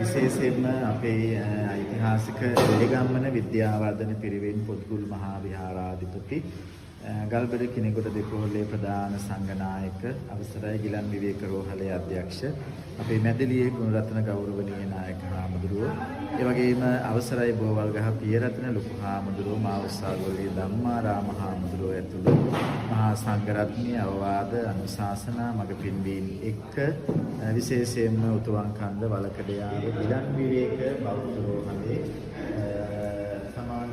විශේෂයෙන්ම අපේ ඓතිහාසික දෙලිගම්මන විද්‍යාවර්ධන පිරිවෙන් පොත්ගුල් මහා විහාරාධිපති ගල්බඩ කිනෙගොඩ දෙපොළේ ප්‍රධාන සංඝනායක අවසරයි ගිලන් විවේක රෝහලේ අධ්‍යක්ෂ අපේ මැදිලියේ ගුණරත්න ගෞරවනීය නායක හාමුදුරුවෝ ඒ වගේම අවසරයි බෝවල්ගහ පියරත්න ලොකු හාමුදුරුවෝ මාවස්සාගොල්ලේ ධම්මාරාම හාමුදුරුවෝ ඇතුළු මහා සංඝරත්නයේ අවවාද අනුශාසනා මඟ පින්වීම එක්ක විශේෂයෙන්ම උතුම් කන්ද වලකඩයාව ගිලන් විවේක බෞද්ධ රෝහලේ සමාජ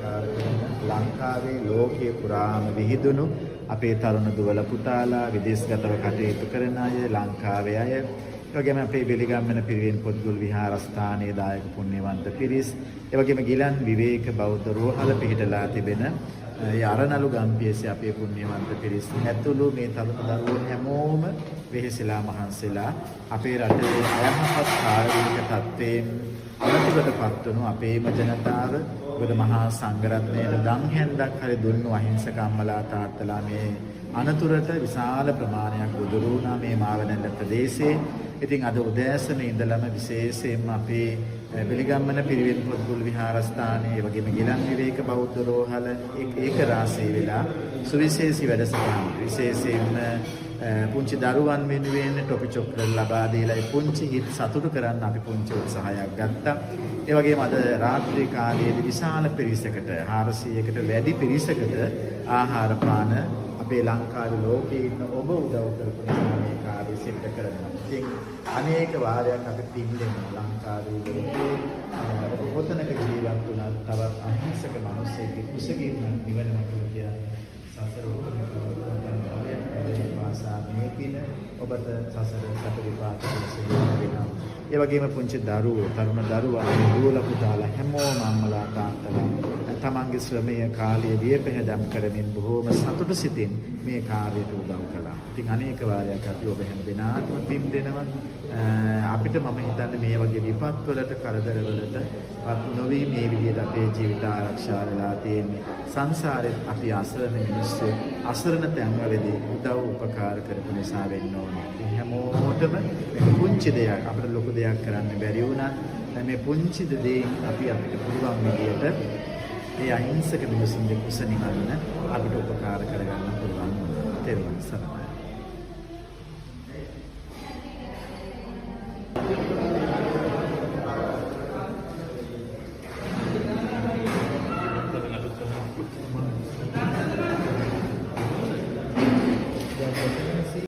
සත්කාරක ලංකාවේ ලෝකයේ පුරාම විහිදුණු අපේ තරුණ දුවල පුතාලා විදේශගතව කටයුතු කරන අය ලංකාවේ අය එවැගේම අපේ බෙලිගම්මන පිරිවෙන් පොත්ගුල් විහාරස්ථානයේ දායක පුණ්‍යවන්ත පිරිස් එවැගේම ගිලන් විවේක බෞද්ධ රෝහල පිහිටලා තිබෙන ඒ අරණලු ගම්පියසේ අපේ පුණ්‍යවන්ත පිරිස් ඇතුළු මේ තරුණ දරුවෝ හැමෝම වෙහෙසලා මහන්සිලා අපේ රටේ අයහපත් කාර්මික තත්ත්වයෙන් අනතුරටපත් වුණු අපේම ජනතාව මොකද මහා සංඝරත්නයේ දන් හැන්දක් හරි දුන්නු අහිංසක අම්මලා තාත්තලා මේ අනතුරට විශාල ප්‍රමාණයක් උදුරු වුණා මේ මාවනැල්ල ප්‍රදේශයේ. ඉතින් අද උදෑසන ඉඳලම විශේෂයෙන්ම අපේ බෙලිගම්මන පිරිවෙන් පොත්ගුල් විහාරස්ථානයේ ඒ වගේම ගිලන් විවේක බෞද්ධ රෝහල ඒක රාශී වෙලා සුවිශේෂී වැඩසටහන් විශේෂයෙන්ම පුංචි දරුවන් වෙනුවෙන් ටොපි චොක්ලට් ලබා දීලා ඒ පුංචි හිත් සතුටු කරන්න අපි පුංචි උත්සාහයක් ගත්තා. ඒ වගේම අද රාත්‍රී කාලයේදී විශාල පිරිසකට 400කට වැඩි පිරිසකට ආහාර පාන අපේ ලංකාවේ ලෝකයේ ඉන්න ඔබ උදව් කරපු නිසා මේ කාර්යය සිද්ධ කරනවා. ඉතින් අනේක වාරයක් අපි පින් දෙනවා ලංකාවේ ලෝකයේ කොතනක ජීවත් වුණත් තවත් අහිංසක මිනිස්සෙක් කුසගින් නිවනට කියලා සසර මේකින ඔබට සසර සැප විපාක ලැබෙනවා. ඒ වගේම පුංචි දරුවෝ, තරුණ දරුවා, දුවල පුතාලා හැමෝම අම්මලා තාත්තලා තමන්ගේ ශ්‍රමය කාලය වියපැහැදම් කරමින් බොහෝම සතුටු සිතින් මේ කාර්යයට උදව් කළා. ඉතින් අනේක වාරයක් අපි ඔබ හැම දිනාටම පින් දෙනවා. අපිට මම හිතන්නේ මේ වගේ විපත් වලට කරදර වලට වත් නොවි මේ විදිහට අපේ ජීවිත ආරක්ෂා වෙලා තියෙන්නේ. සංසාරේ අපි අසරණ මිනිස්සු අසරණ තැන්වලදී උදව් උපකාර කරපු නිසා වෙන්න ඕනේ. ඉතින් හැමෝටම මේ පුංචි දෙයක් අපිට ලොකු දෙයක් කරන්න බැරි වුණත් මේ පුංචි දෙයෙන් අපි අපිට පුළුවන් විදියට මේ අහිංසක මිනිසුන්ගේ කුස නිවන්න අපිට උපකාර කරගන්න පුළුවන්. තේරුම් ගන්න.